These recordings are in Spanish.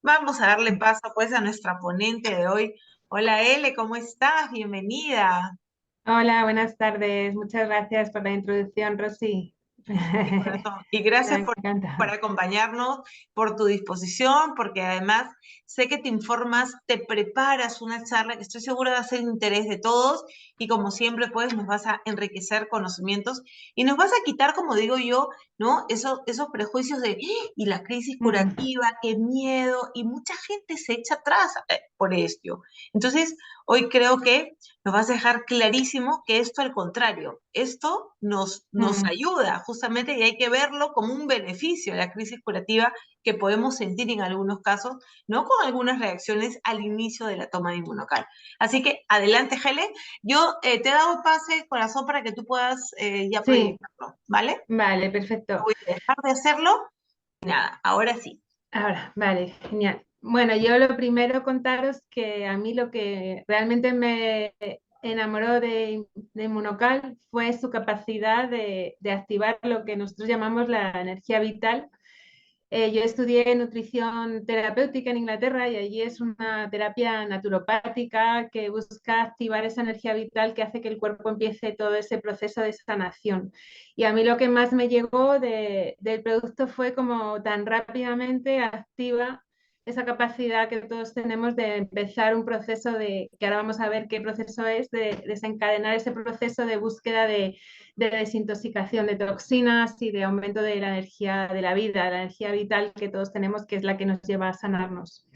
Vamos a darle paso pues a nuestra ponente de hoy. Hola Ele, ¿cómo estás? Bienvenida. Hola, buenas tardes. Muchas gracias por la introducción, Rosy. Mi corazón. Y Me gracias por encanta. acompañarnos, por tu disposición, porque además sé que te informas, te preparas una charla que estoy segura va a ser de interés de todos y como siempre pues nos vas a enriquecer conocimientos y nos vas a quitar, como digo yo, ¿no? Esos prejuicios de, "¡Ah! Y la crisis Mm, curativa, qué miedo", y mucha gente se echa atrás por esto. Entonces, hoy creo que nos vas a dejar clarísimo que esto al contrario, esto nos mm. ayuda justamente y hay que verlo como un beneficio de la crisis curativa que podemos sentir en algunos casos, no con algunas reacciones al inicio de la toma de inmunocal. Así que adelante, Helen. Yo te he dado pase, corazón, para que tú puedas ya Sí, proyectarlo, ¿vale? vale, No perfecto. voy a dejar de hacerlo. Nada, ahora sí. Ahora, vale, genial. Bueno, yo lo primero contaros que a mí lo que realmente me enamoró de Inmunocal fue su capacidad de activar lo que nosotros llamamos la energía vital. Yo estudié nutrición terapéutica en Inglaterra y allí es una terapia naturopática que busca activar esa energía vital que hace que el cuerpo empiece todo ese proceso de sanación. Y a mí lo que más me llegó del producto fue como tan rápidamente activa esa capacidad que todos tenemos de empezar un proceso que ahora vamos a ver qué proceso es, de desencadenar ese proceso de búsqueda de desintoxicación de toxinas y de aumento de la energía de la vida, la energía vital que todos tenemos, que es la que nos lleva a sanarnos.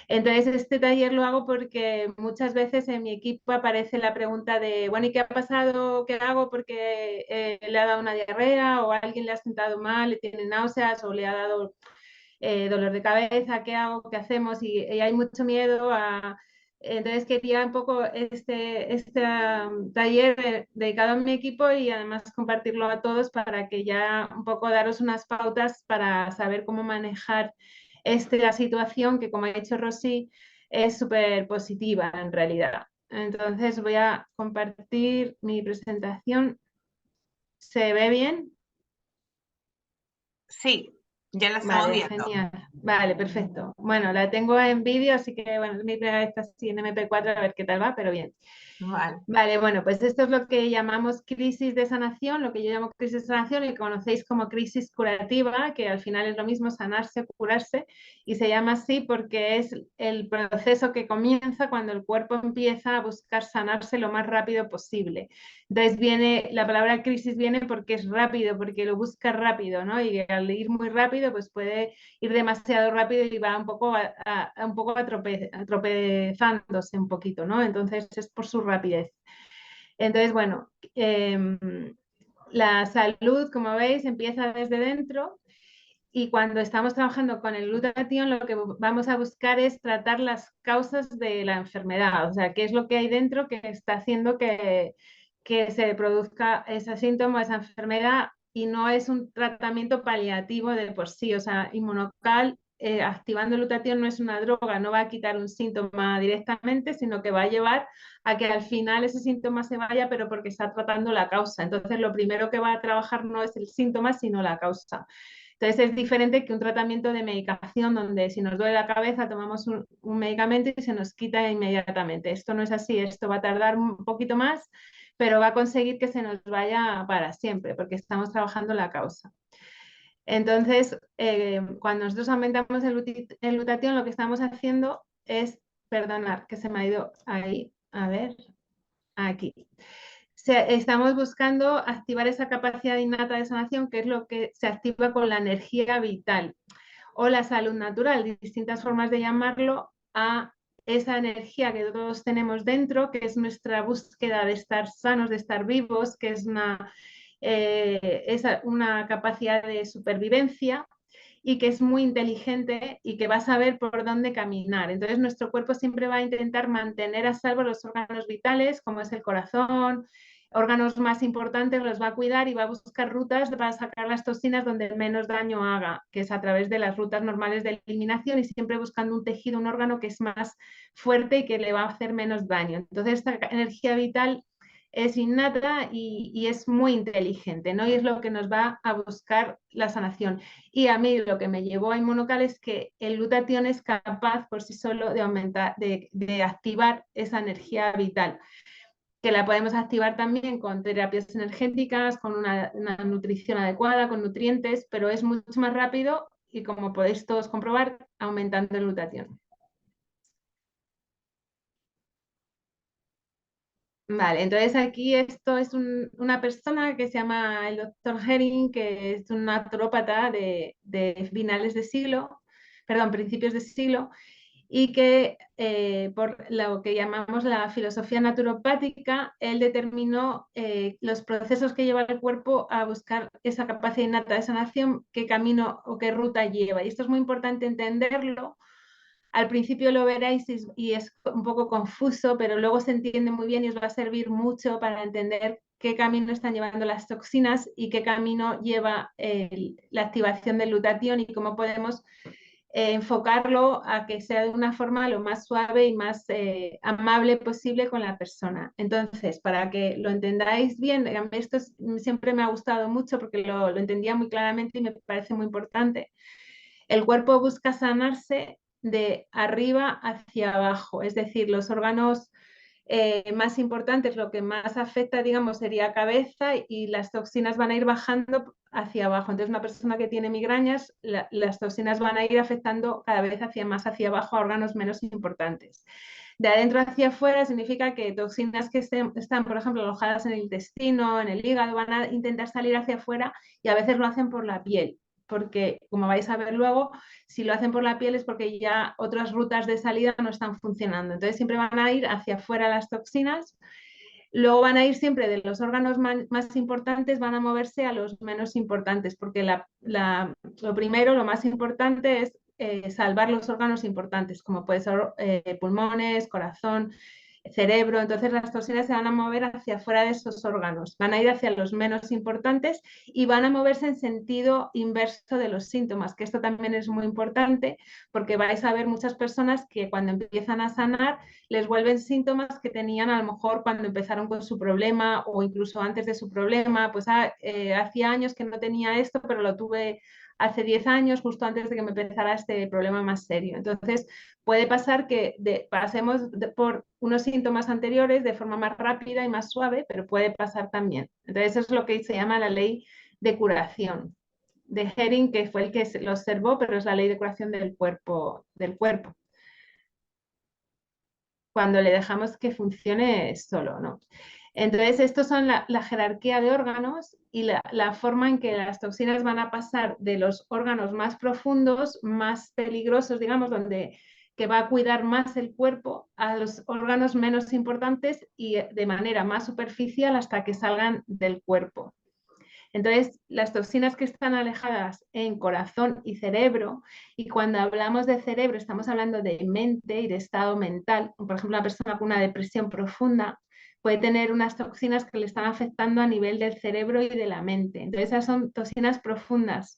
Entonces, este taller lo hago porque muchas veces en mi equipo aparece la pregunta de, bueno, ¿y qué ha pasado? ¿Qué hago? Porque le ha dado una diarrea o a alguien le ha sentado mal, le tiene náuseas o le ha dado dolor de cabeza, ¿qué hago? ¿Qué hacemos? Y hay mucho miedo a... Entonces quería un poco taller dedicado a mi equipo y además compartirlo a todos para que ya un poco daros unas pautas para saber cómo manejar la situación que, como ha dicho Rosy, es súper positiva en realidad. Entonces voy a compartir mi presentación. ¿Se ve bien? Sí, ya la estamos Vale, viendo. genial. Vale, perfecto. Bueno, la tengo en vídeo, así que bueno, es mi primera vez así en MP4, a ver qué tal va, pero bien. Vale. Vale, bueno, pues esto es lo que llamamos crisis de sanación, lo que yo llamo crisis de sanación y que conocéis como crisis curativa, que al final es lo mismo sanarse, curarse, y se llama así porque es el proceso que comienza cuando el cuerpo empieza a buscar sanarse lo más rápido posible. Entonces viene, la palabra crisis viene porque es rápido, porque lo busca rápido, ¿no? Y al ir muy rápido, pues puede ir demasiado rápido y va un poco un poco atropezándose un poquito, ¿no? Entonces es por su rapidez. Entonces, bueno, la salud, como veis, empieza desde dentro y cuando estamos trabajando con el glutatión, lo que vamos a buscar es tratar las causas de la enfermedad, o sea, qué es lo que hay dentro que está haciendo que se produzca ese síntoma, esa enfermedad, y no es un tratamiento paliativo de por sí, o sea, inmunocal. Activando el glutatión no es una droga, no va a quitar un síntoma directamente, sino que va a llevar a que al final ese síntoma se vaya, pero porque está tratando la causa. Entonces, lo primero que va a trabajar no es el síntoma, sino la causa. Entonces es diferente que un tratamiento de medicación donde si nos duele la cabeza tomamos un medicamento y se nos quita inmediatamente. Esto no es así, esto va a tardar un poquito más, pero va a conseguir que se nos vaya para siempre porque estamos trabajando la causa. Entonces, cuando nosotros aumentamos el glutatión, lo que estamos haciendo es, perdonar, que se me ha ido ahí, a ver, aquí. Estamos buscando activar esa capacidad innata de sanación, que es lo que se activa con la energía vital o la salud natural, distintas formas de llamarlo, a esa energía que todos tenemos dentro, que es nuestra búsqueda de estar sanos, de estar vivos, que es una capacidad de supervivencia y que es muy inteligente y que va a saber por dónde caminar. Entonces, nuestro cuerpo siempre va a intentar mantener a salvo los órganos vitales, como es el corazón, órganos más importantes, los va a cuidar y va a buscar rutas para sacar las toxinas donde menos daño haga, que es a través de las rutas normales de eliminación y siempre buscando un tejido, un órgano que es más fuerte y que le va a hacer menos daño. Entonces, esta energía vital es innata y es muy inteligente, ¿no? Y es lo que nos va a buscar la sanación. Y a mí lo que me llevó a Inmunocal es que el glutatión es capaz por sí solo de aumentar, de activar esa energía vital, que la podemos activar también con terapias energéticas, con una nutrición adecuada, con nutrientes, pero es mucho más rápido y, como podéis todos comprobar, aumentando el glutatión. Vale, entonces aquí esto es una persona que se llama el doctor Herring, que es un naturópata de finales de siglo, perdón, principios de siglo, y que por lo que llamamos la filosofía naturopática, él determinó los procesos que lleva el cuerpo a buscar esa capacidad innata de sanación, qué camino o qué ruta lleva. Y esto es muy importante entenderlo. Al principio lo veréis y es un poco confuso, pero luego se entiende muy bien y os va a servir mucho para entender qué camino están llevando las toxinas y qué camino lleva la activación del glutatión y cómo podemos enfocarlo a que sea de una forma lo más suave y más amable posible con la persona. Entonces, para que lo entendáis bien, esto siempre me ha gustado mucho porque lo entendía muy claramente y me parece muy importante. El cuerpo busca sanarse de arriba hacia abajo, es decir, los órganos más importantes, lo que más afecta, digamos, sería cabeza y las toxinas van a ir bajando hacia abajo. Entonces, una persona que tiene migrañas, las toxinas van a ir afectando cada vez más hacia abajo a órganos menos importantes. De adentro hacia afuera significa que toxinas que están, por ejemplo, alojadas en el intestino, en el hígado, van a intentar salir hacia afuera y a veces lo hacen por la piel, porque, como vais a ver luego, si lo hacen por la piel es porque ya otras rutas de salida no están funcionando. Entonces siempre van a ir hacia afuera las toxinas, luego van a ir siempre de los órganos más importantes, van a moverse a los menos importantes, porque lo primero, lo más importante es salvar los órganos importantes, como puede ser pulmones, corazón, cerebro. Entonces las toxinas se van a mover hacia afuera de esos órganos, van a ir hacia los menos importantes y van a moverse en sentido inverso de los síntomas, que esto también es muy importante porque vais a ver muchas personas que cuando empiezan a sanar les vuelven síntomas que tenían a lo mejor cuando empezaron con su problema o incluso antes de su problema, pues hacía años que no tenía esto, pero lo tuve hace 10 años, justo antes de que me empezara este problema más serio. Entonces, puede pasar que pasemos por unos síntomas anteriores de forma más rápida y más suave, pero puede pasar también. Entonces, eso es lo que se llama la ley de curación de Herring, que fue el que lo observó, pero es la ley de curación del cuerpo, cuando le dejamos que funcione solo, ¿no? Entonces, estos son la jerarquía de órganos y la forma en que las toxinas van a pasar de los órganos más profundos, más peligrosos, digamos, donde que va a cuidar más el cuerpo, a los órganos menos importantes y de manera más superficial hasta que salgan del cuerpo. Entonces, las toxinas que están alejadas en corazón y cerebro, y cuando hablamos de cerebro estamos hablando de mente y de estado mental. Por ejemplo, una persona con una depresión profunda puede tener unas toxinas que le están afectando a nivel del cerebro y de la mente. Entonces, esas son toxinas profundas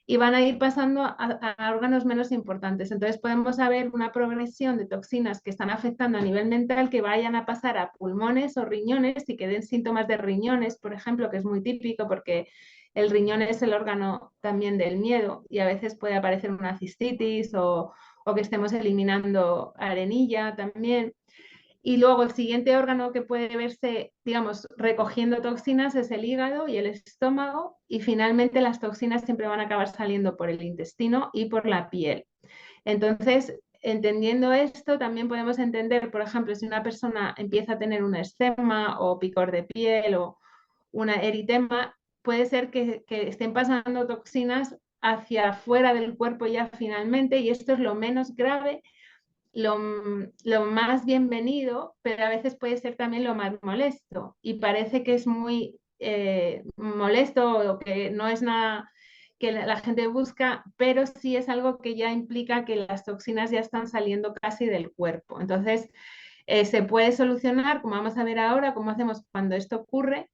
y van a ir pasando a órganos menos importantes. Entonces podemos saber una progresión de toxinas que están afectando a nivel mental que vayan a pasar a pulmones o riñones y que den síntomas de riñones, por ejemplo, que es muy típico porque el riñón es el órgano también del miedo y a veces puede aparecer una cistitis o que estemos eliminando arenilla también. Y luego el siguiente órgano que puede verse, digamos, recogiendo toxinas es el hígado y el estómago. Y finalmente las toxinas siempre van a acabar saliendo por el intestino y por la piel. Entonces, entendiendo esto, también podemos entender, por ejemplo, si una persona empieza a tener un eczema o picor de piel o una eritema, puede ser que estén pasando toxinas hacia afuera del cuerpo ya finalmente, y esto es lo menos grave, lo más bienvenido, pero a veces puede ser también lo más molesto. Y parece que es muy molesto o que no es nada que la gente busca, pero sí es algo que ya implica que las toxinas ya están saliendo casi del cuerpo. Entonces, se puede solucionar, como vamos a ver ahora, cómo hacemos cuando esto ocurre,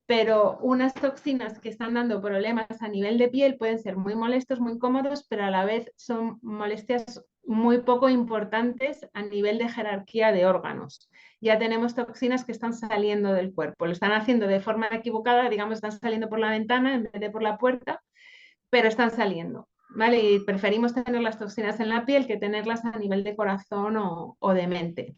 pero unas toxinas que están dando problemas a nivel de piel pueden ser muy molestos, muy incómodos, pero a la vez son molestias muy poco importantes a nivel de jerarquía de órganos. Ya tenemos toxinas que están saliendo del cuerpo, lo están haciendo de forma equivocada, digamos, están saliendo por la ventana en vez de por la puerta, pero están saliendo, ¿vale? Y preferimos tener las toxinas en la piel que tenerlas a nivel de corazón o de mente.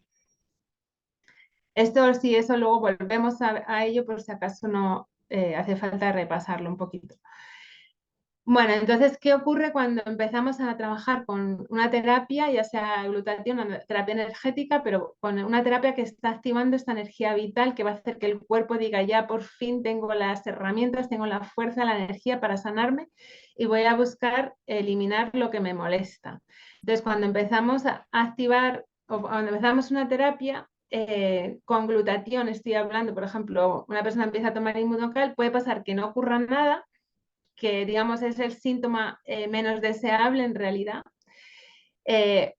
Esto sí, eso luego volvemos a ello por si acaso no hace falta repasarlo un poquito. Bueno, entonces, ¿qué ocurre cuando empezamos a trabajar con una terapia, ya sea glutatión, una terapia energética, pero con una terapia que está activando esta energía vital que va a hacer que el cuerpo diga, ya por fin tengo las herramientas, tengo la fuerza, la energía para sanarme y voy a buscar eliminar lo que me molesta? Entonces, cuando empezamos a activar o cuando empezamos una terapia, con glutatión, estoy hablando, por ejemplo, una persona empieza a tomar inmunocal, puede pasar que no ocurra nada, que digamos es el síntoma menos deseable en realidad.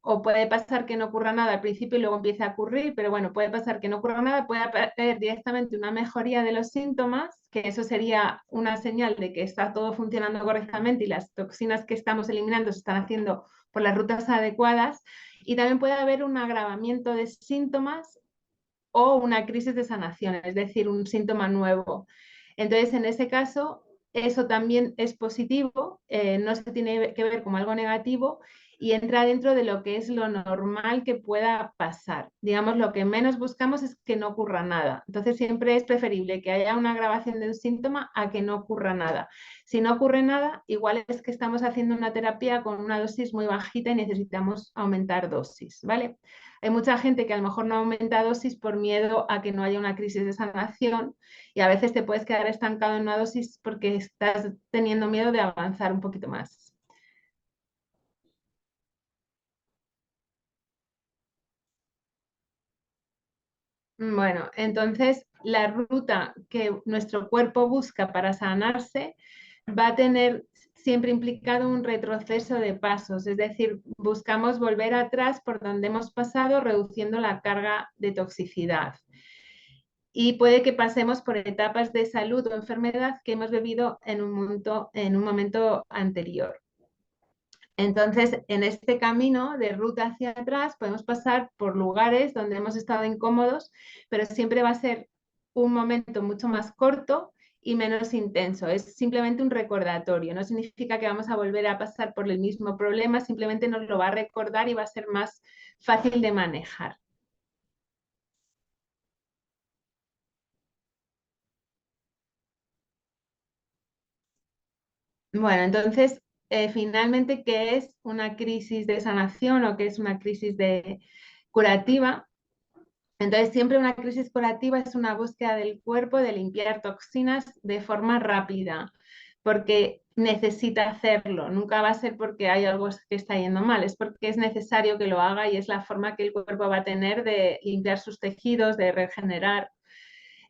O puede pasar que no ocurra nada al principio y luego empieza a ocurrir, pero bueno, puede pasar que no ocurra nada, puede haber directamente una mejoría de los síntomas, que eso sería una señal de que está todo funcionando correctamente y las toxinas que estamos eliminando se están haciendo por las rutas adecuadas, y también puede haber un agravamiento de síntomas o una crisis de sanación, es decir, un síntoma nuevo. Entonces, en ese caso, eso también es positivo, no se tiene que ver como algo negativo y entra dentro de lo que es lo normal que pueda pasar. Digamos, lo que menos buscamos es que no ocurra nada. Entonces, siempre es preferible que haya una agravación de un síntoma a que no ocurra nada. Si no ocurre nada, igual es que estamos haciendo una terapia con una dosis muy bajita y necesitamos aumentar dosis, ¿vale? Hay mucha gente que a lo mejor no aumenta dosis por miedo a que no haya una crisis de sanación, y a veces te puedes quedar estancado en una dosis porque estás teniendo miedo de avanzar un poquito más. Bueno, entonces la ruta que nuestro cuerpo busca para sanarse va a tener siempre implicado un retroceso de pasos, es decir, buscamos volver atrás por donde hemos pasado, reduciendo la carga de toxicidad. Y puede que pasemos por etapas de salud o enfermedad que hemos vivido en un momento anterior. Entonces, en este camino de ruta hacia atrás, podemos pasar por lugares donde hemos estado incómodos, pero siempre va a ser un momento mucho más corto y menos intenso. Es simplemente un recordatorio. No significa que vamos a volver a pasar por el mismo problema, simplemente nos lo va a recordar y va a ser más fácil de manejar. Bueno, entonces, finalmente, ¿qué es una crisis de sanación o qué es una crisis de curativa? Entonces, siempre una crisis curativa es una búsqueda del cuerpo de limpiar toxinas de forma rápida, porque necesita hacerlo. Nunca va a ser porque hay algo que está yendo mal, es porque es necesario que lo haga y es la forma que el cuerpo va a tener de limpiar sus tejidos, de regenerar.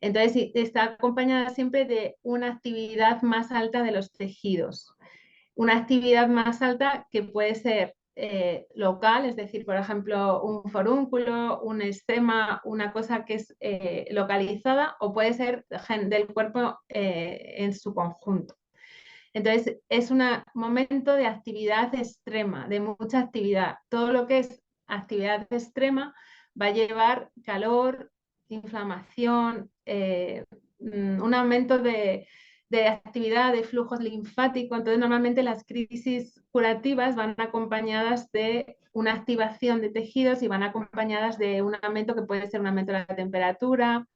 Entonces, está acompañada siempre de una actividad más alta de los tejidos, una actividad más alta que puede ser local, es decir, por ejemplo, un forúnculo, un eczema, una cosa que es localizada, o puede ser del cuerpo en su conjunto. Entonces, es un momento de actividad extrema, de mucha actividad. Todo lo que es actividad extrema va a llevar calor, inflamación, un aumento de actividad de flujos linfáticos. Entonces, normalmente las crisis curativas van acompañadas de una activación de tejidos y van acompañadas de un aumento que puede ser un aumento de la temperatura.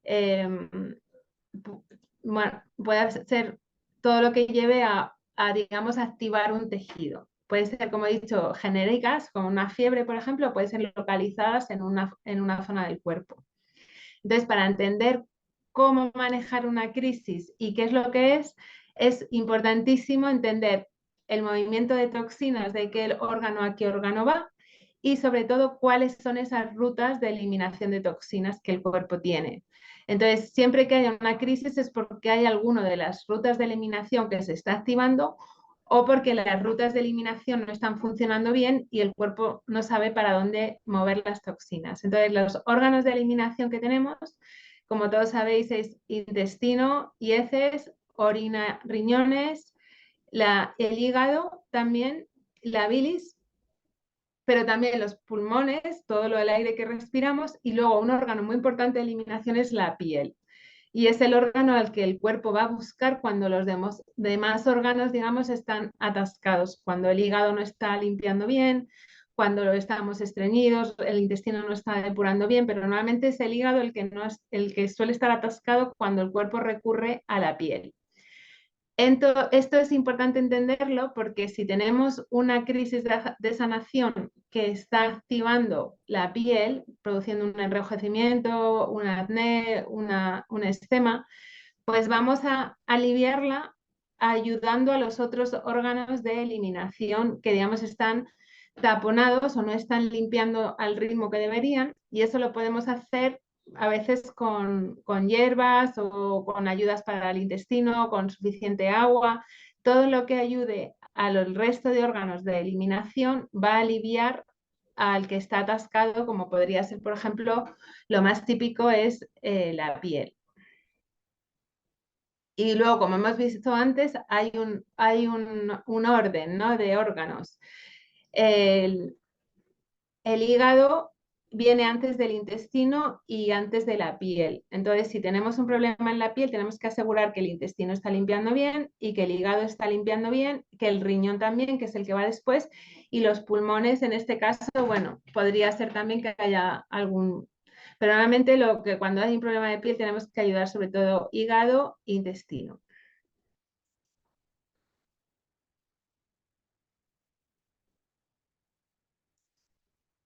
Eh, bueno, puede ser todo lo que lleve digamos, activar un tejido. Puede ser, como he dicho, genéricas, como una fiebre, por ejemplo, puede ser localizadas en una zona del cuerpo. Entonces, para entender cómo manejar una crisis y qué es lo que es importantísimo entender el movimiento de toxinas de qué órgano a qué órgano va y sobre todo cuáles son esas rutas de eliminación de toxinas que el cuerpo tiene. Entonces, siempre que haya una crisis es porque hay alguna de las rutas de eliminación que se está activando o porque las rutas de eliminación no están funcionando bien y el cuerpo no sabe para dónde mover las toxinas. Entonces, los órganos de eliminación que tenemos, como todos sabéis, es intestino y heces, orina, riñones, el hígado también, la bilis pero también los pulmones, todo lo del aire que respiramos, y luego un órgano muy importante de eliminación es la piel. Y es el órgano al que el cuerpo va a buscar cuando los demás órganos, digamos, están atascados, cuando el hígado no está limpiando bien, cuando estamos estreñidos, el intestino no está depurando bien, pero normalmente es el hígado el que, no es, el que suele estar atascado cuando el cuerpo recurre a la piel. Esto es importante entenderlo porque si tenemos una crisis de sanación que está activando la piel, produciendo un enrojecimiento, un acné, un eczema, pues vamos a aliviarla ayudando a los otros órganos de eliminación que, digamos, están taponados o no están limpiando al ritmo que deberían, y eso lo podemos hacer a veces con hierbas o con ayudas para el intestino, con suficiente agua. Todo lo que ayude al resto de órganos de eliminación va a aliviar al que está atascado, como podría ser, por ejemplo, lo más típico es la piel. Y luego, como hemos visto antes, hay un orden, ¿no?, de órganos. El, el hígado viene antes del intestino y antes de la piel. Entonces, si tenemos un problema en la piel, tenemos que asegurar que el intestino está limpiando bien y que el hígado está limpiando bien, que el riñón también, que es el que va después, y los pulmones, en este caso, bueno, podría ser también que haya algún... Pero normalmente cuando hay un problema de piel tenemos que ayudar sobre todo hígado e intestino.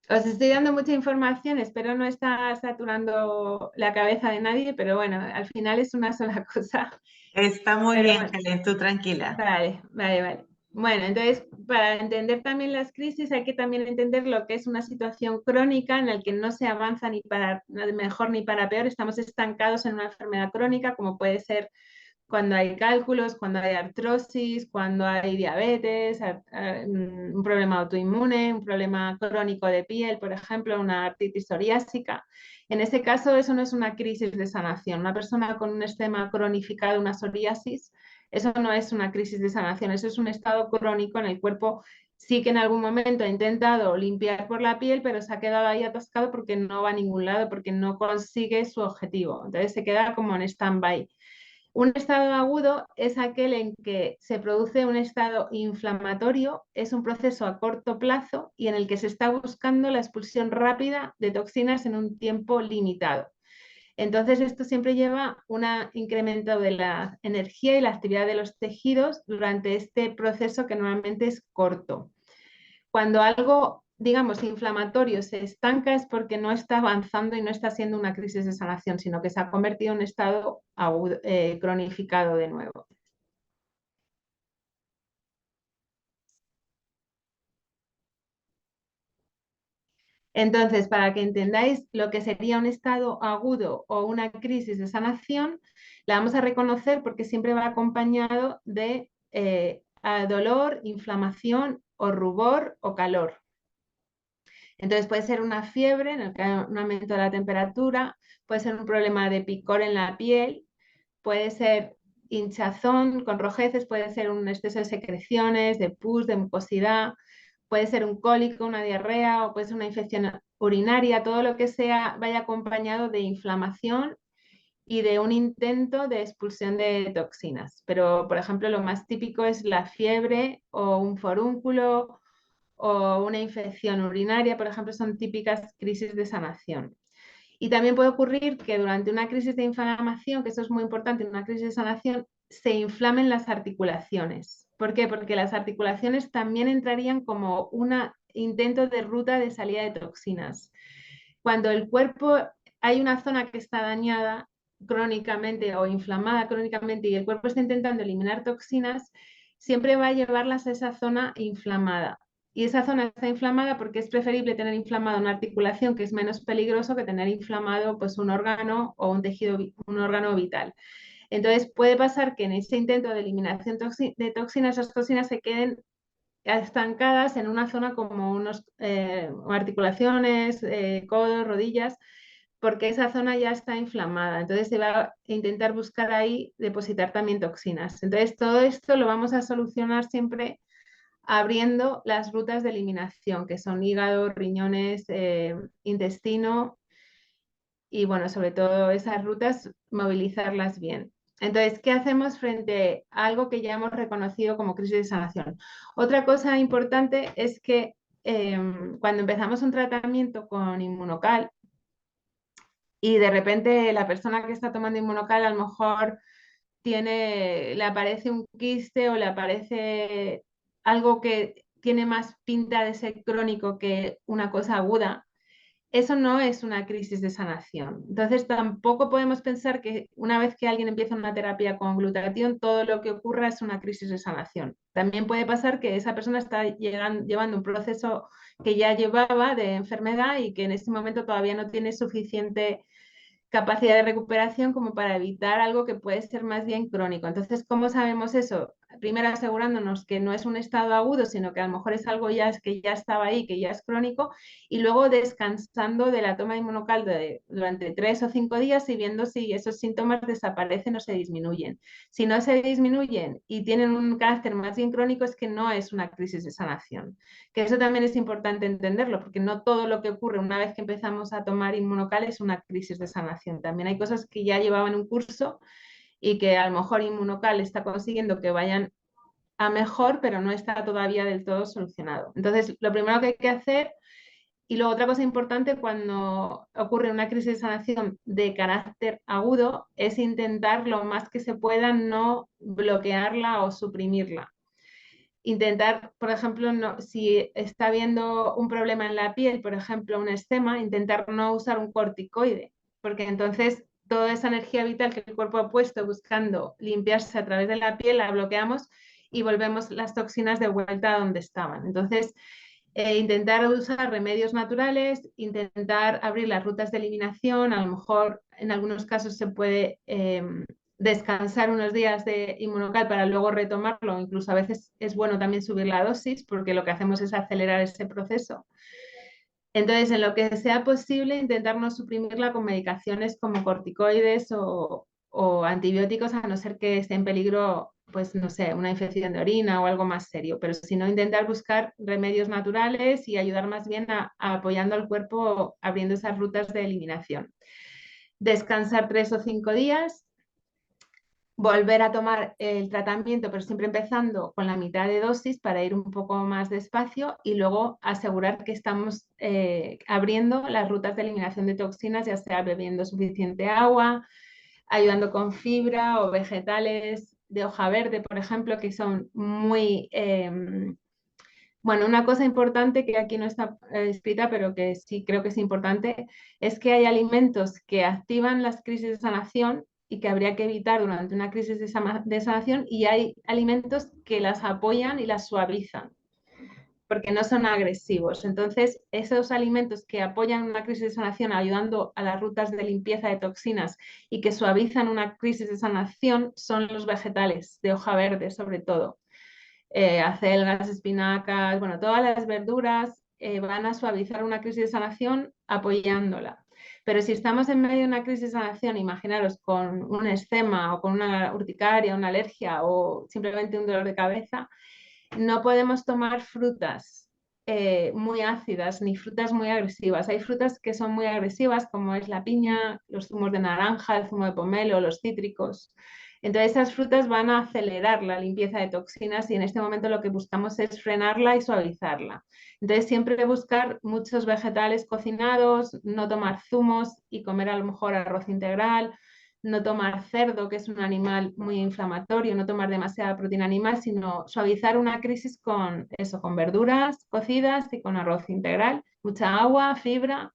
Os estoy dando mucha información, espero no estar saturando la cabeza de nadie, pero bueno, al final es una sola cosa. Está muy Pero bien, bueno, Helen, tú tranquila. vale. Bueno, entonces, para entender también las crisis hay que también entender lo que es una situación crónica en la que no se avanza ni para mejor ni para peor, estamos estancados en una enfermedad crónica, como puede ser cuando hay cálculos, cuando hay artrosis, cuando hay diabetes, un problema autoinmune, un problema crónico de piel, por ejemplo, una artritis psoriásica. En ese caso, eso no es una crisis de sanación. Una persona con un eczema cronificado, una psoriasis, eso no es una crisis de sanación, eso es un estado crónico en el cuerpo. Sí que en algún momento ha intentado limpiar por la piel, pero se ha quedado ahí atascado porque no va a ningún lado, porque no consigue su objetivo. Entonces se queda como en stand-by. Un estado agudo es aquel en que se produce un estado inflamatorio, es un proceso a corto plazo y en el que se está buscando la expulsión rápida de toxinas en un tiempo limitado. Entonces, esto siempre lleva un incremento de la energía y la actividad de los tejidos durante este proceso que normalmente es corto. Cuando algo, digamos, inflamatorio se estanca es porque no está avanzando y no está siendo una crisis de sanación, sino que se ha convertido en un estado agudo, cronificado de nuevo. Entonces, para que entendáis lo que sería un estado agudo o una crisis de sanación, la vamos a reconocer porque siempre va acompañado de dolor, inflamación o rubor o calor. Entonces puede ser una fiebre en el que hay un aumento de la temperatura, puede ser un problema de picor en la piel, puede ser hinchazón con rojeces, puede ser un exceso de secreciones, de pus, de mucosidad, puede ser un cólico, una diarrea o puede ser una infección urinaria, todo lo que sea vaya acompañado de inflamación y de un intento de expulsión de toxinas. Pero, por ejemplo, lo más típico es la fiebre o un forúnculo o una infección urinaria, por ejemplo, son típicas crisis de sanación. Y también puede ocurrir que durante una crisis de inflamación, que eso es muy importante, en una crisis de sanación, se inflamen las articulaciones. ¿Por qué? Porque las articulaciones también entrarían como un intento de ruta de salida de toxinas. Cuando el cuerpo hay una zona que está dañada crónicamente o inflamada crónicamente y el cuerpo está intentando eliminar toxinas, siempre va a llevarlas a esa zona inflamada. Y esa zona está inflamada porque es preferible tener inflamada una articulación, que es menos peligroso que tener inflamado pues, un órgano o un tejido, un órgano vital. Entonces puede pasar que en ese intento de eliminación de toxinas, esas toxinas se queden estancadas en una zona como unos articulaciones, codos, rodillas, porque esa zona ya está inflamada. Entonces se va a intentar buscar ahí depositar también toxinas. Entonces todo esto lo vamos a solucionar siempre abriendo las rutas de eliminación, que son hígado, riñones, intestino y bueno, sobre todo esas rutas, movilizarlas bien. Entonces, ¿qué hacemos frente a algo que ya hemos reconocido como crisis de sanación? Otra cosa importante es que cuando empezamos un tratamiento con inmunocal y de repente la persona que está tomando inmunocal a lo mejor le aparece un quiste o le aparece algo que tiene más pinta de ser crónico que una cosa aguda, eso no es una crisis de sanación. Entonces, tampoco podemos pensar que una vez que alguien empieza una terapia con glutatión, todo lo que ocurra es una crisis de sanación. También puede pasar que esa persona está llevando un proceso que ya llevaba de enfermedad y que en este momento todavía no tiene suficiente capacidad de recuperación como para evitar algo que puede ser más bien crónico. Entonces, ¿cómo sabemos eso? Primero asegurándonos que no es un estado agudo, sino que a lo mejor es algo ya que ya estaba ahí, que ya es crónico, y luego descansando de la toma de inmunocal durante 3 o 5 días y viendo si esos síntomas desaparecen o se disminuyen. Si no se disminuyen y tienen un carácter más bien crónico, es que no es una crisis de sanación. Que eso también es importante entenderlo, porque no todo lo que ocurre una vez que empezamos a tomar inmunocal es una crisis de sanación. También hay cosas que ya llevaban un curso y que a lo mejor inmunocal está consiguiendo que vayan a mejor, pero no está todavía del todo solucionado. Entonces, lo primero que hay que hacer, y luego otra cosa importante cuando ocurre una crisis de sanación de carácter agudo, es intentar lo más que se pueda no bloquearla o suprimirla. Intentar, por ejemplo, si está habiendo un problema en la piel, por ejemplo, un eczema, intentar no usar un corticoide, porque entonces toda esa energía vital que el cuerpo ha puesto buscando limpiarse a través de la piel la bloqueamos y volvemos las toxinas de vuelta a donde estaban. Entonces, intentar usar remedios naturales, intentar abrir las rutas de eliminación, a lo mejor en algunos casos se puede descansar unos días de inmunocal para luego retomarlo, incluso a veces es bueno también subir la dosis porque lo que hacemos es acelerar ese proceso. Entonces, en lo que sea posible, intentar no suprimirla con medicaciones como corticoides o antibióticos, a no ser que esté en peligro, pues no sé, una infección de orina o algo más serio, pero si no, intentar buscar remedios naturales y ayudar más bien a apoyando al cuerpo abriendo esas rutas de eliminación. Descansar 3 o 5 días, volver a tomar el tratamiento, pero siempre empezando con la mitad de dosis para ir un poco más despacio y luego asegurar que estamos abriendo las rutas de eliminación de toxinas, ya sea bebiendo suficiente agua, ayudando con fibra o vegetales de hoja verde, por ejemplo, que son muy... bueno, una cosa importante que aquí no está escrita, pero que sí creo que es importante, es que hay alimentos que activan las crisis de sanación y que habría que evitar durante una crisis de sanación, y hay alimentos que las apoyan y las suavizan, porque no son agresivos. Entonces, esos alimentos que apoyan una crisis de sanación ayudando a las rutas de limpieza de toxinas y que suavizan una crisis de sanación son los vegetales de hoja verde, sobre todo. Acelgas, espinacas, bueno, todas las verduras van a suavizar una crisis de sanación apoyándola. Pero si estamos en medio de una crisis de sanación, imaginaros con un eczema o con una urticaria, una alergia o simplemente un dolor de cabeza, no podemos tomar frutas muy ácidas ni frutas muy agresivas. Hay frutas que son muy agresivas, como es la piña, los zumos de naranja, el zumo de pomelo, los cítricos. Entonces, esas frutas van a acelerar la limpieza de toxinas y en este momento lo que buscamos es frenarla y suavizarla. Entonces, siempre buscar muchos vegetales cocinados, no tomar zumos y comer a lo mejor arroz integral, no tomar cerdo, que es un animal muy inflamatorio, no tomar demasiada proteína animal, sino suavizar una crisis con eso, con verduras cocidas y con arroz integral, mucha agua, fibra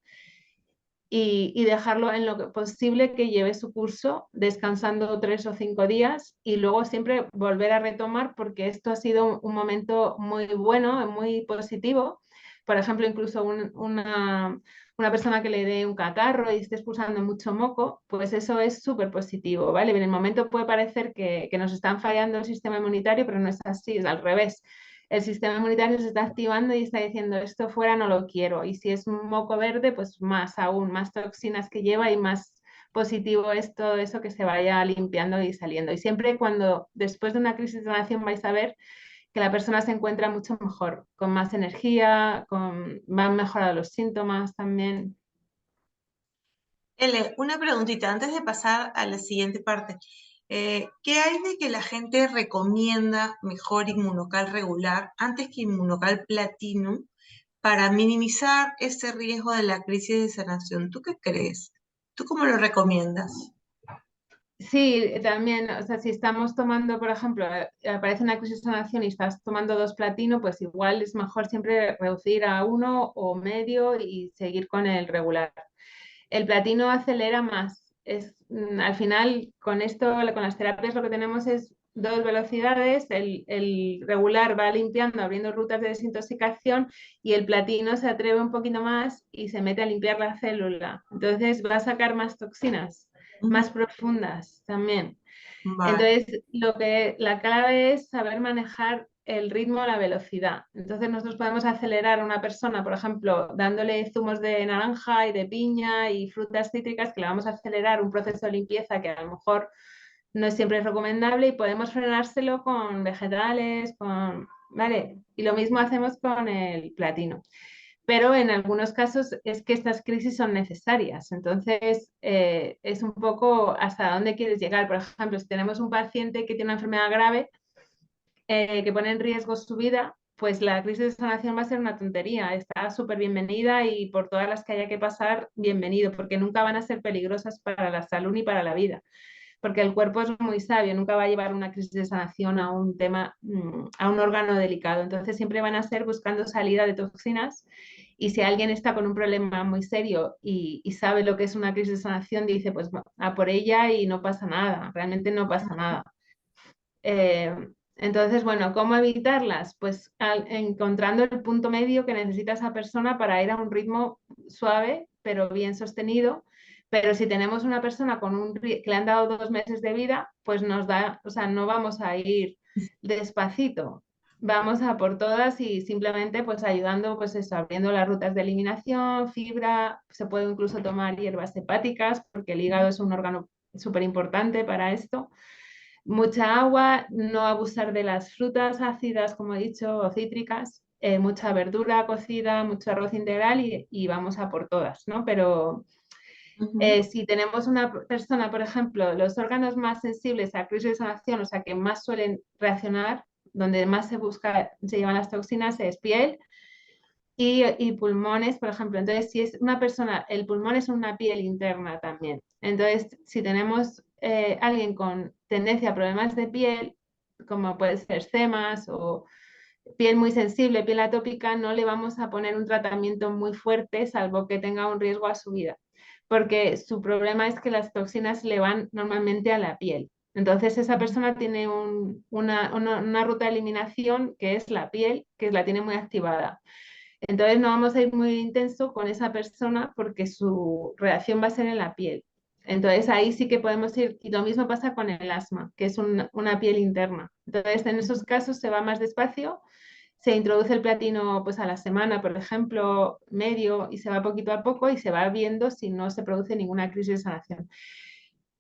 y dejarlo en lo posible que lleve su curso, descansando 3 o 5 días y luego siempre volver a retomar porque esto ha sido un momento muy bueno, muy positivo. Por ejemplo, incluso una persona que le dé un catarro y esté expulsando mucho moco, pues eso es súper positivo, ¿vale? En el momento puede parecer que nos están fallando el sistema inmunitario, pero no es así, es al revés. El sistema inmunitario se está activando y está diciendo esto fuera no lo quiero. Y si es un moco verde, pues más aún, más toxinas que lleva y más positivo es todo eso que se vaya limpiando y saliendo. Y siempre cuando después de una crisis de sanación vais a ver que la persona se encuentra mucho mejor, con más energía, van mejorados los síntomas también. Ele, una preguntita antes de pasar a la siguiente parte. ¿Qué hay de que la gente recomienda mejor Inmunocal regular antes que Inmunocal Platinum para minimizar ese riesgo de la crisis de sanación? ¿Tú qué crees? ¿Tú cómo lo recomiendas? Sí, también, o sea, si estamos tomando, por ejemplo, aparece una crisis de sanación y estás tomando dos platino, pues igual es mejor siempre reducir a uno o medio y seguir con el regular. El platino acelera más. Al final, con esto, con las terapias, lo que tenemos es dos velocidades. El regular va limpiando, abriendo rutas de desintoxicación y el platino se atreve un poquito más y se mete a limpiar la célula. Entonces va a sacar más toxinas, Ujú. más profundas también. Vale. Entonces, la clave es saber manejar el ritmo, la velocidad. Entonces, nosotros podemos acelerar a una persona, por ejemplo, dándole zumos de naranja y de piña y frutas cítricas, que le vamos a acelerar un proceso de limpieza que a lo mejor no es siempre recomendable y podemos frenárselo con vegetales, ¿vale? Y lo mismo hacemos con el platino, pero en algunos casos es que estas crisis son necesarias. Entonces, es un poco hasta dónde quieres llegar. Por ejemplo, si tenemos un paciente que tiene una enfermedad grave que pone en riesgo su vida, pues la crisis de sanación va a ser una tontería. Está súper bienvenida y por todas las que haya que pasar, bienvenido, porque nunca van a ser peligrosas para la salud ni para la vida. Porque el cuerpo es muy sabio, nunca va a llevar una crisis de sanación a un tema, a un órgano delicado. Entonces siempre van a ser buscando salida de toxinas y si alguien está con un problema muy serio y sabe lo que es una crisis de sanación, dice, pues a por ella y no pasa nada, realmente no pasa nada. Eh, entonces, bueno, ¿cómo evitarlas? Pues encontrando el punto medio que necesita esa persona para ir a un ritmo suave, pero bien sostenido. Pero si tenemos una persona que le han dado 2 meses de vida, pues nos da, o sea, no vamos a ir despacito, vamos a por todas y simplemente pues ayudando, pues eso, abriendo las rutas de eliminación, fibra, se puede incluso tomar hierbas hepáticas, porque el hígado es un órgano súper importante para esto. Mucha agua, no abusar de las frutas ácidas, como he dicho, o cítricas, mucha verdura cocida, mucho arroz integral y vamos a por todas, ¿no? Pero Ujú. si tenemos una persona, por ejemplo, los órganos más sensibles a crisis de sanación, o sea, que más suelen reaccionar, donde más se llevan las toxinas, es piel y pulmones, por ejemplo. Entonces, si es una persona, el pulmón es una piel interna también. Entonces, si tenemos alguien con tendencia a problemas de piel, como puede ser eczemas o piel muy sensible, piel atópica, no le vamos a poner un tratamiento muy fuerte, salvo que tenga un riesgo a su vida, porque su problema es que las toxinas le van normalmente a la piel. Entonces esa persona tiene una ruta de eliminación que es la piel, que la tiene muy activada. Entonces no vamos a ir muy intenso con esa persona porque su reacción va a ser en la piel. Entonces ahí sí que podemos ir, y lo mismo pasa con el asma, que es una piel interna. Entonces en esos casos se va más despacio, se introduce el platino pues a la semana, por ejemplo, medio, y se va poquito a poco y se va viendo si no se produce ninguna crisis de sanación.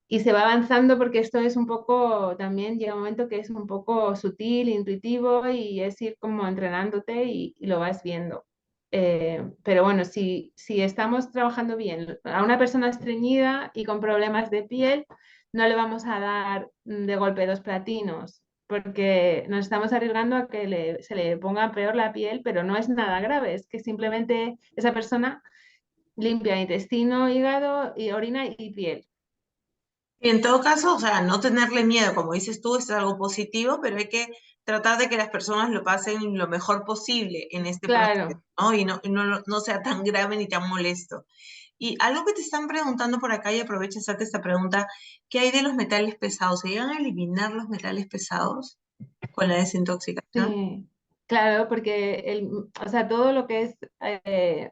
Y se va avanzando porque esto es un poco, también llega un momento que es un poco sutil, intuitivo y es ir como entrenándote y lo vas viendo. Pero bueno, si estamos trabajando bien a una persona estreñida y con problemas de piel, no le vamos a dar de golpe dos platinos, porque nos estamos arriesgando a que se le ponga peor la piel, pero no es nada grave, es que simplemente esa persona limpia intestino, hígado y orina y piel. Y en todo caso, o sea, no tenerle miedo, como dices tú, es algo positivo, pero hay que tratar de que las personas lo pasen lo mejor posible en este proceso, Claro. ¿no? Y no sea tan grave ni tan molesto. Y algo que te están preguntando por acá, y aprovecha hacerte esta pregunta, ¿qué hay de los metales pesados? ¿Se llegan a eliminar los metales pesados con la desintoxicación? Sí, claro, porque o sea, todo lo que es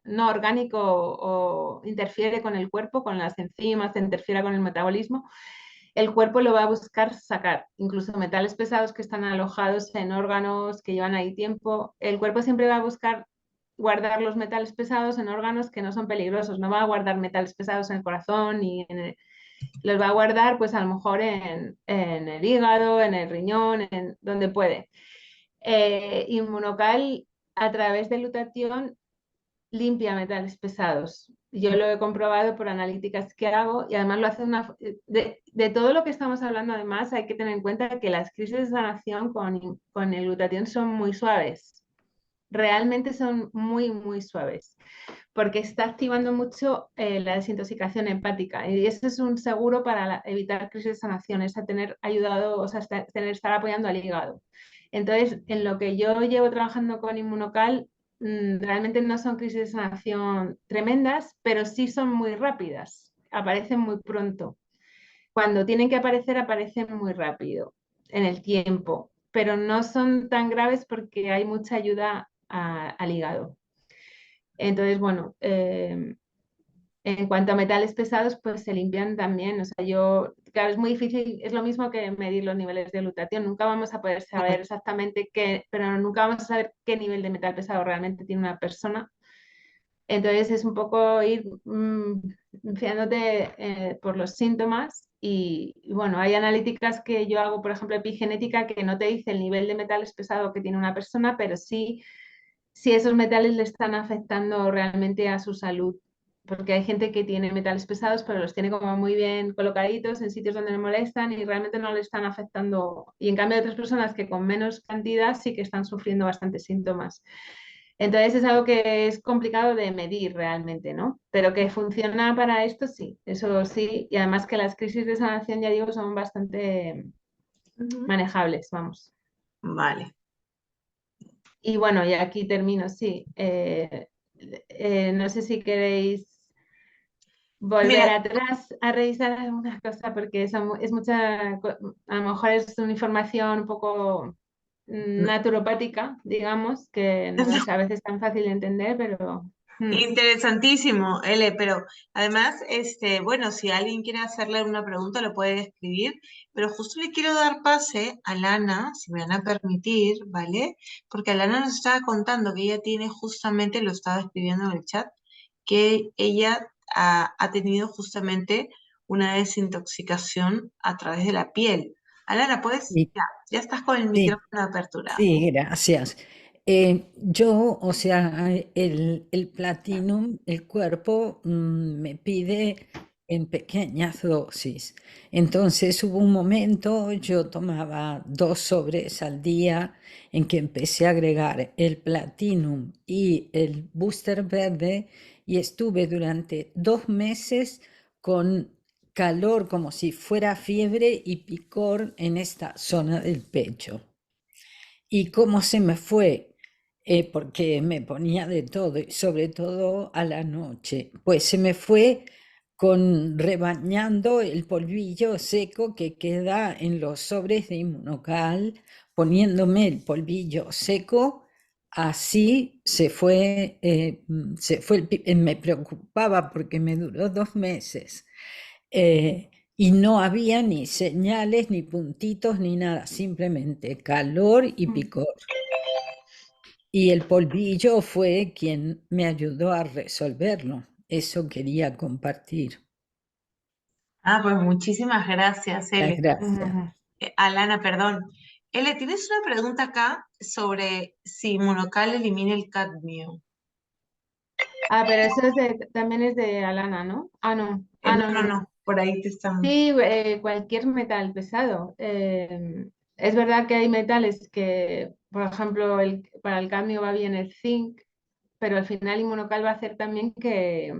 no orgánico o interfiere con el cuerpo, con las enzimas, interfiere con el metabolismo, el cuerpo lo va a buscar sacar. Incluso metales pesados que están alojados en órganos que llevan ahí tiempo, el cuerpo siempre va a buscar guardar los metales pesados en órganos que no son peligrosos, no va a guardar metales pesados en el corazón y los va a guardar pues a lo mejor en el hígado, en el riñón, en donde puede. Inmunocal, a través del glutatión, limpia metales pesados. Yo lo he comprobado por analíticas que hago y además lo hace de todo lo que estamos hablando, además hay que tener en cuenta que las crisis de sanación con el glutatión son muy suaves. Realmente son muy, muy suaves, porque está activando mucho la desintoxicación hepática y eso es un seguro para evitar crisis de sanación, es a tener ayudado, o sea, estar apoyando al hígado. Entonces, en lo que yo llevo trabajando con Inmunocal, realmente no son crisis de sanación tremendas, pero sí son muy rápidas, aparecen muy pronto. Cuando tienen que aparecer, aparecen muy rápido en el tiempo, pero no son tan graves porque hay mucha ayuda al hígado. Entonces, bueno, en cuanto a metales pesados, pues se limpian también. O sea, claro, es muy difícil, es lo mismo que medir los niveles de glutatión. Nunca vamos a poder saber exactamente qué, pero nunca vamos a saber qué nivel de metal pesado realmente tiene una persona. Entonces es un poco ir fiándote por los síntomas y bueno, hay analíticas que yo hago, por ejemplo, epigenética, que no te dice el nivel de metales pesado que tiene una persona, pero sí si esos metales le están afectando realmente a su salud. Porque hay gente que tiene metales pesados, pero los tiene como muy bien colocaditos en sitios donde le molestan y realmente no le están afectando. Y en cambio, hay otras personas que con menos cantidad sí que están sufriendo bastantes síntomas. Entonces es algo que es complicado de medir realmente, ¿no? Pero que funciona para esto, sí, eso sí. Y además que las crisis de sanación, ya digo, son bastante manejables, vamos. Vale. Y bueno, y aquí termino, sí. No sé si queréis volver Mira, atrás a revisar alguna cosa, porque es mucha, a lo mejor es una información un poco naturopática, digamos, que no es a veces tan fácil de entender, pero interesantísimo, Ele, pero además, bueno, si alguien quiere hacerle una pregunta lo puede escribir, pero justo le quiero dar pase a Lana, si me van a permitir, ¿vale? Porque Lana nos estaba contando que ella tiene justamente, lo estaba escribiendo en el chat, que ella ha tenido justamente una desintoxicación a través de la piel. Alana, pues Sí, ya estás con el sí, micrófono aperturado. sí, gracias. Yo, o sea, el Platinum, el cuerpo me pide en pequeñas dosis. Entonces hubo un momento, yo tomaba 2 sobres al día en que empecé a agregar el Platinum y el booster verde y estuve durante 2 meses con calor como si fuera fiebre y picor en esta zona del pecho. ¿Y cómo se me fue? Porque me ponía de todo, y sobre todo a la noche. Pues se me fue con rebañando el polvillo seco que queda en los sobres de Inmunocal, poniéndome el polvillo seco. Así me preocupaba porque me duró 2 meses. Y no había ni señales, ni puntitos, ni nada, simplemente calor y picor. Y el polvillo fue quien me ayudó a resolverlo. Eso quería compartir. Ah, pues muchísimas gracias, Muchas Ele. gracias. Alana, perdón. Ele, tienes una pregunta acá sobre si Monocal elimina el cadmio. pero eso también es de Alana, ¿no? No, No, no, no. no, por ahí te están. Sí, cualquier metal pesado. Es verdad que hay metales que, por ejemplo, para el cadmio va bien el zinc, pero al final Inmunocal va a hacer también que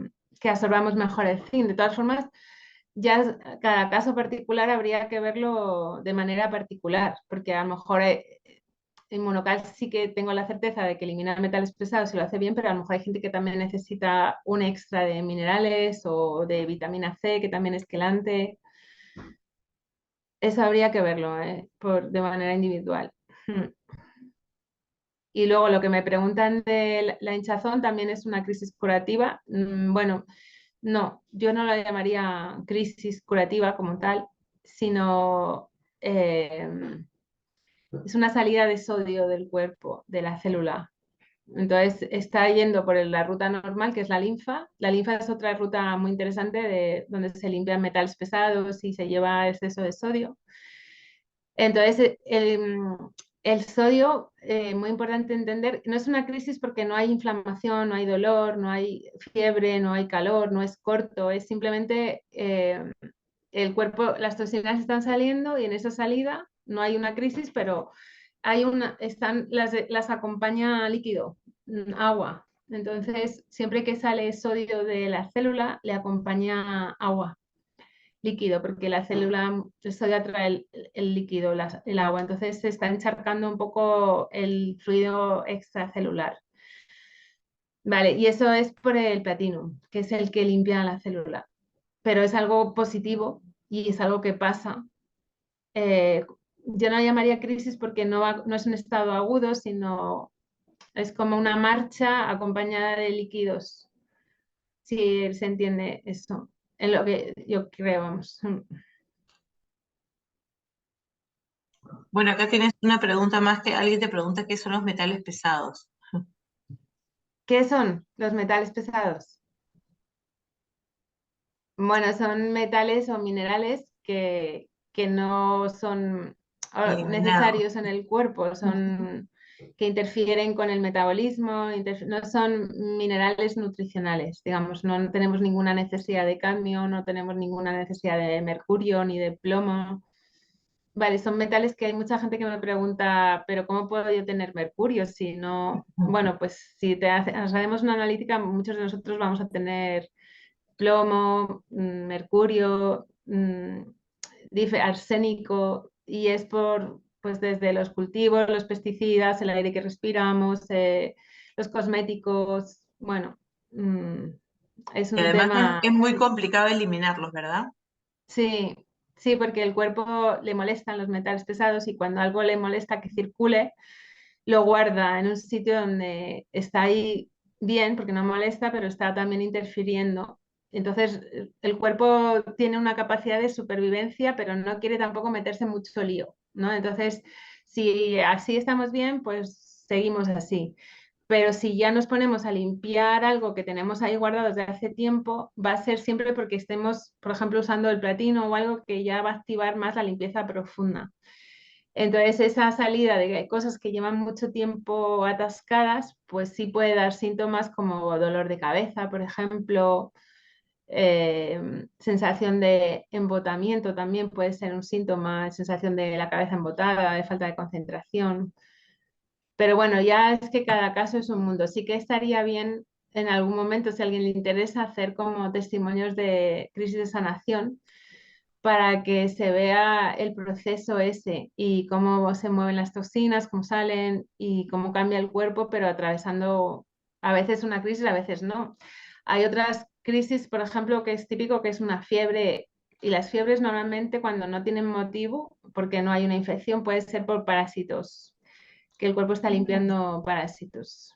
absorbamos mejor el zinc. De todas formas, ya cada caso particular habría que verlo de manera particular, porque a lo mejor en Monocal sí que tengo la certeza de que elimina metales pesados y lo hace bien, pero a lo mejor hay gente que también necesita un extra de minerales o de vitamina C, que también es quelante. Eso habría que verlo, de manera individual. Y luego lo que me preguntan de la hinchazón también es una crisis curativa. Bueno, no, yo no la llamaría crisis curativa como tal, sino es una salida de sodio del cuerpo, de la célula. Entonces está yendo por la ruta normal, que es la linfa. La linfa es otra ruta muy interesante donde se limpian metales pesados y se lleva exceso de sodio. Entonces, el sodio, muy importante entender, no es una crisis porque no hay inflamación, no hay dolor, no hay fiebre, no hay calor, no es corto, es simplemente el cuerpo, las toxinas están saliendo y en esa salida no hay una crisis, pero las acompaña líquido, agua. Entonces, siempre que sale sodio de la célula, le acompaña agua, líquido, porque la célula, el sodio atrae el líquido, el agua. Entonces, se está encharcando un poco el fluido extracelular. Vale, y eso es por el platinum, que es el que limpia la célula. Pero es algo positivo y es algo que pasa. Yo no llamaría crisis porque no es un estado agudo, sino es como una marcha acompañada de líquidos, si se entiende eso, en lo que yo creo, vamos. Bueno, acá tienes una pregunta más que alguien te pregunta qué son los metales pesados. ¿Qué son los metales pesados? Bueno, son metales o minerales que no son Eliminado. necesarios en el cuerpo, son que interfieren con el metabolismo, no son minerales nutricionales, digamos, no tenemos ninguna necesidad de cadmio, no tenemos ninguna necesidad de mercurio ni de plomo. Vale, son metales que hay mucha gente que me pregunta, pero ¿cómo puedo yo tener mercurio si no? Bueno, pues si hacemos una analítica, muchos de nosotros vamos a tener plomo, mercurio, arsénico, y es pues desde los cultivos, los pesticidas, el aire que respiramos, los cosméticos, bueno, es Y un además tema, es muy complicado eliminarlos, ¿verdad? sí, sí, porque el cuerpo le molestan los metales pesados y cuando algo le molesta que circule, lo guarda en un sitio donde está ahí bien, porque no molesta, pero está también interfiriendo. Entonces, el cuerpo tiene una capacidad de supervivencia, pero no quiere tampoco meterse en mucho lío, ¿no? Entonces, si así estamos bien, pues seguimos así. Pero si ya nos ponemos a limpiar algo que tenemos ahí guardado desde hace tiempo, va a ser siempre porque estemos, por ejemplo, usando el platino o algo que ya va a activar más la limpieza profunda. Entonces, esa salida de cosas que llevan mucho tiempo atascadas, pues sí puede dar síntomas como dolor de cabeza, por ejemplo, sensación de embotamiento también puede ser un síntoma, sensación de la cabeza embotada, de falta de concentración. Pero bueno, ya es que cada caso es un mundo. Sí que estaría bien en algún momento, si a alguien le interesa, hacer como testimonios de crisis de sanación para que se vea el proceso ese y cómo se mueven las toxinas, cómo salen y cómo cambia el cuerpo, pero atravesando a veces una crisis, a veces no. Hay otras crisis, por ejemplo, que es típico que es una fiebre y las fiebres normalmente cuando no tienen motivo, porque no hay una infección, puede ser por parásitos, que el cuerpo está limpiando parásitos.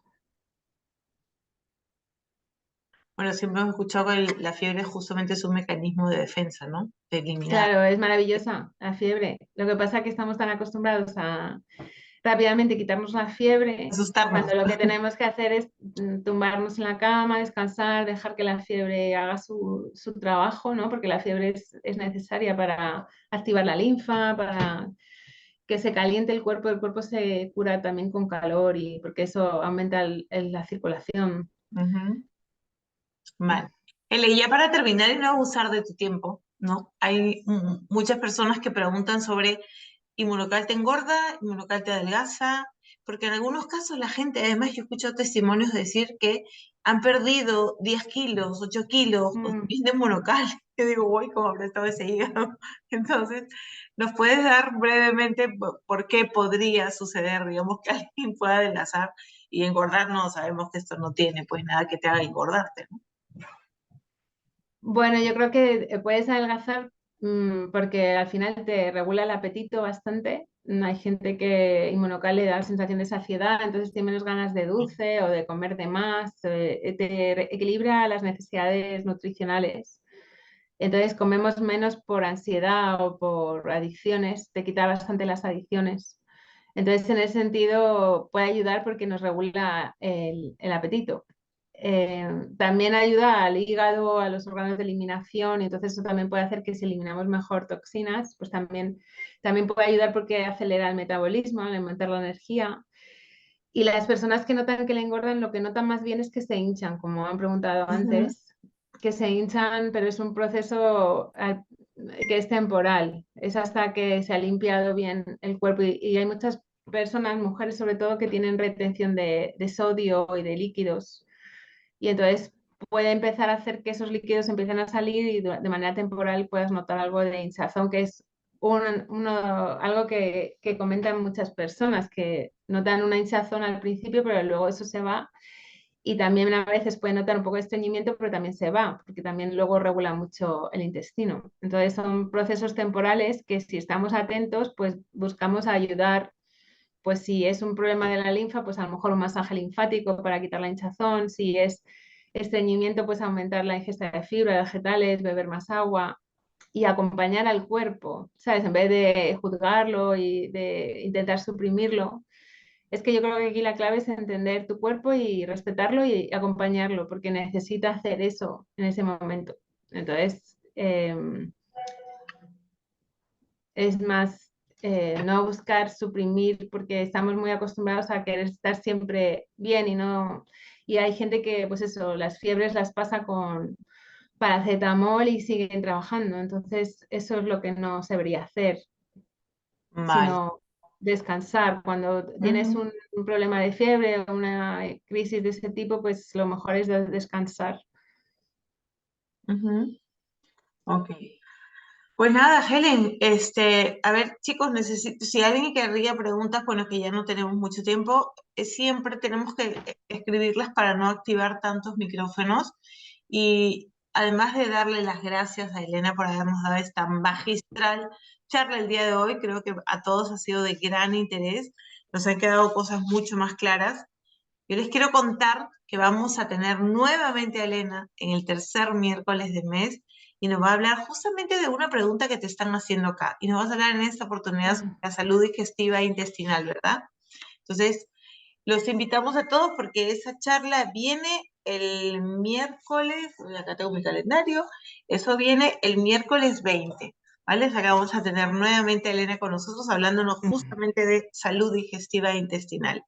Bueno, siempre hemos escuchado que la fiebre justamente es un mecanismo de defensa, ¿no? De eliminar. Claro, es maravillosa la fiebre. Lo que pasa es que estamos tan acostumbrados a rápidamente quitarnos la fiebre Asustarnos. cuando lo que tenemos que hacer es tumbarnos en la cama, descansar, dejar que la fiebre haga su trabajo, ¿no? Porque la fiebre es necesaria para activar la linfa, para que se caliente el cuerpo se cura también con calor y porque eso aumenta la circulación. Ujú. Vale. Ele, ya para terminar y no abusar de tu tiempo, ¿no? Hay muchas personas que preguntan sobre inmunocal te engorda, inmunocal te adelgaza, porque en algunos casos la gente, además yo escucho testimonios decir que han perdido 10 kilos, 8 kilos, Mm. bien de inmunocal. Yo digo, uy, ¿cómo habrá estado ese hígado? Entonces, ¿nos puedes dar brevemente por qué podría suceder, digamos, que alguien pueda adelgazar y engordar? No, sabemos que esto no tiene pues nada que te haga engordarte, ¿no? Bueno, yo creo que puedes adelgazar porque al final te regula el apetito bastante. Hay gente que inmunocal le da sensación de saciedad, entonces tiene menos ganas de dulce o de comer de más. Te equilibra las necesidades nutricionales. Entonces comemos menos por ansiedad o por adicciones, te quita bastante las adicciones. Entonces, en ese sentido, puede ayudar porque nos regula el apetito. También ayuda al hígado, a los órganos de eliminación, y entonces eso también puede hacer que si eliminamos mejor toxinas, pues también También puede ayudar porque acelera el metabolismo, al aumentar la energía. Y las personas que notan que le engordan, lo que notan más bien es que se hinchan, como han preguntado antes, que se hinchan, pero es un proceso que es temporal, es hasta que se ha limpiado bien el cuerpo y hay muchas personas, mujeres sobre todo, que tienen retención de sodio y de líquidos y entonces puede empezar a hacer que esos líquidos empiecen a salir y de manera temporal puedas notar algo de hinchazón, que es algo que comentan muchas personas, que notan una hinchazón al principio, pero luego eso se va. Y también a veces puede notar un poco de estreñimiento, pero también se va, porque también luego regula mucho el intestino. Entonces son procesos temporales que si estamos atentos, pues buscamos ayudar. Pues si es un problema de la linfa, pues a lo mejor un masaje linfático para quitar la hinchazón. Si es estreñimiento, pues aumentar la ingesta de fibra, de vegetales, beber más agua y acompañar al cuerpo, ¿sabes? En vez de juzgarlo y de intentar suprimirlo, es que yo creo que aquí la clave es entender tu cuerpo y respetarlo y acompañarlo, porque necesita hacer eso en ese momento. Entonces, es más no buscar suprimir, porque estamos muy acostumbrados a querer estar siempre bien y no. Y hay gente que, pues eso, las fiebres las pasa con paracetamol y siguen trabajando. Entonces, eso es lo que no se debería hacer, Vale. sino descansar. Cuando tienes un problema de fiebre o una crisis de ese tipo, pues lo mejor es descansar. Ok. Pues nada, Helen, a ver, chicos, necesito, si alguien querría preguntas, bueno, que ya no tenemos mucho tiempo, siempre tenemos que escribirlas para no activar tantos micrófonos. Y además de darle las gracias a Elena por habernos dado esta magistral charla el día de hoy, creo que a todos ha sido de gran interés, nos han quedado cosas mucho más claras. Yo les quiero contar que vamos a tener nuevamente a Elena en el tercer miércoles de mes y nos va a hablar justamente de una pregunta que te están haciendo acá. Y nos vas a hablar en esta oportunidad sobre la salud digestiva e intestinal, ¿verdad? Entonces, los invitamos a todos porque esa charla viene el miércoles, acá tengo mi calendario, eso viene el miércoles 20, ¿vale? O sea que vamos a tener nuevamente a Elena con nosotros hablándonos justamente de salud digestiva e intestinal.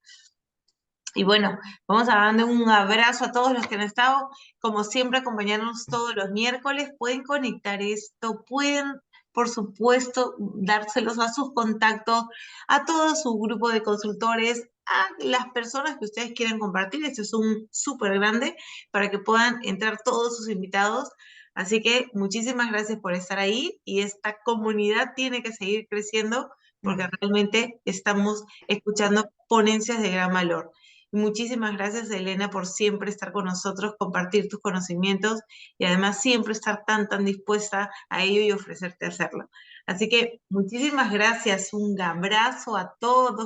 Y bueno, vamos a darle un abrazo a todos los que han estado, como siempre, acompañarnos todos los miércoles. Pueden conectar esto, pueden, por supuesto, dárselos a sus contactos, a todo su grupo de consultores, a las personas que ustedes quieran compartir. Este es un súper grande para que puedan entrar todos sus invitados. Así que muchísimas gracias por estar ahí y esta comunidad tiene que seguir creciendo porque realmente estamos escuchando ponencias de gran valor. Muchísimas gracias, Elena, por siempre estar con nosotros, compartir tus conocimientos y además siempre estar tan dispuesta a ello y ofrecerte hacerlo. Así que muchísimas gracias, un abrazo a todos.